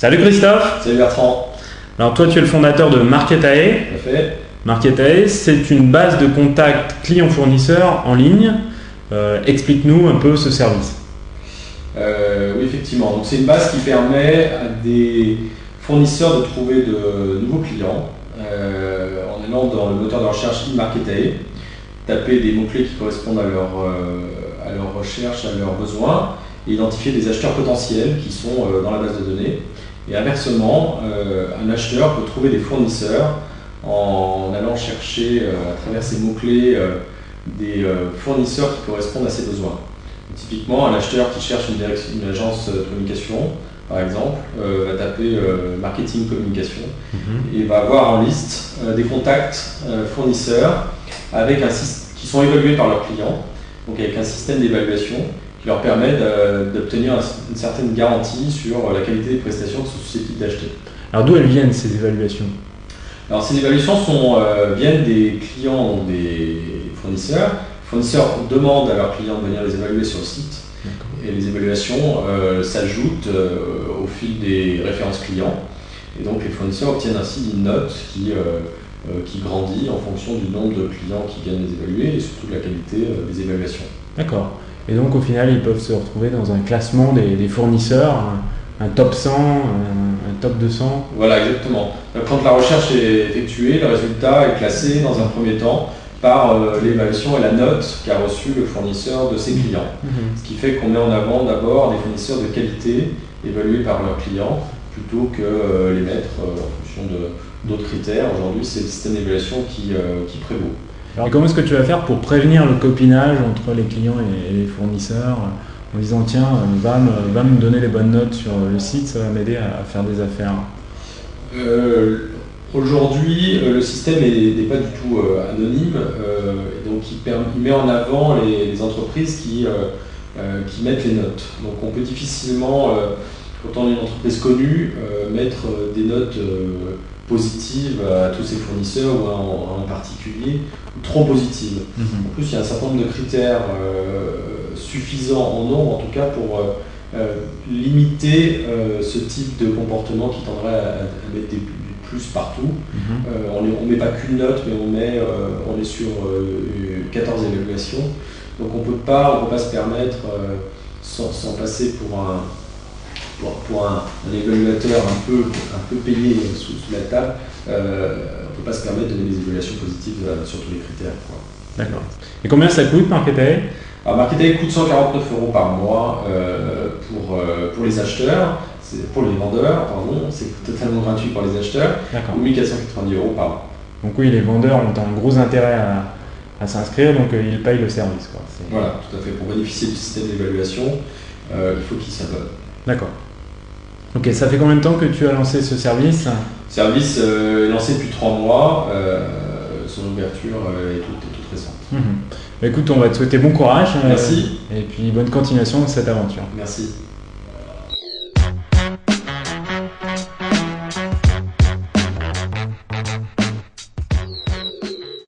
Salut Christophe. Salut Bertrand. Alors toi tu es le fondateur de Marketae. Tout à fait. Marketae, c'est une base de contact client-fournisseur en ligne. Explique-nous un peu ce service. Oui, effectivement. Donc, c'est une base qui permet à des fournisseurs de trouver de nouveaux clients en allant dans le moteur de recherche Marketae, taper des mots-clés qui correspondent à leur recherche, à leurs besoins, et identifier des acheteurs potentiels qui sont dans la base de données. Et inversement, un acheteur peut trouver des fournisseurs en allant chercher à travers ces mots-clés des fournisseurs qui correspondent à ses besoins. Typiquement, un acheteur qui cherche une agence de communication, par exemple, va taper marketing communication et va avoir en liste des contacts fournisseurs qui sont évalués par leurs clients, donc avec un système d'évaluation qui leur permet d'obtenir une certaine garantie sur la qualité des prestations qu'ils sont susceptibles d'acheter. Alors d'où elles viennent ces évaluations? Alors ces évaluations viennent des clients, des fournisseurs. Les fournisseurs demandent à leurs clients de venir les évaluer sur le site. Et les évaluations s'ajoutent au fil des références clients. Et donc les fournisseurs obtiennent ainsi une note qui grandit en fonction du nombre de clients qui viennent les évaluer et surtout de la qualité des évaluations. D'accord. Et donc au final ils peuvent se retrouver dans un classement des fournisseurs, un top 100, un top 200. Voilà, exactement. Quand la recherche est effectuée, le résultat est classé dans un premier temps par l'évaluation et la note qu'a reçue le fournisseur de ses clients. Ce qui fait qu'on met en avant d'abord des fournisseurs de qualité évalués par leurs clients plutôt que les mettre en fonction d'autres critères. Aujourd'hui, c'est le système d'évaluation qui prévaut. Alors comment est-ce que tu vas faire pour prévenir le copinage entre les clients et les fournisseurs en disant tiens, va me donner les bonnes notes sur le site, ça va m'aider à faire des affaires? Aujourd'hui, le système n'est pas du tout anonyme, et donc il met en avant les entreprises qui mettent les notes. Donc on peut difficilement, quand on est une entreprise connue, mettre des notes positives à tous ses fournisseurs ou en particulier, ou trop positives. En plus, il y a un certain nombre de critères suffisants en nombre, en tout cas, pour limiter ce type de comportement qui tendrait à mettre des plus partout. On ne met pas qu'une note, mais on est sur 14 évaluations. Donc on ne peut pas se permettre, sans passer pour un évaluateur un peu payé sous la table, on ne peut pas se permettre de donner des évaluations positives sur tous les critères. D'accord. Et combien ça coûte Marketae? Alors Marketae coûte 149 € par mois pour les acheteurs. Pour les vendeurs, c'est totalement gratuit pour les acheteurs, ou 1 490 € par an. Donc oui, les vendeurs ont un gros intérêt à s'inscrire, donc ils payent le service. Voilà, tout à fait. Pour bénéficier du système d'évaluation, il faut qu'ils s'abonnent. D'accord. Ok, ça fait combien de temps que tu as lancé ce service? Service lancé depuis 3 mois, son ouverture est toute récente. Écoute, on va te souhaiter bon courage. Merci. Et puis bonne continuation de cette aventure. Merci.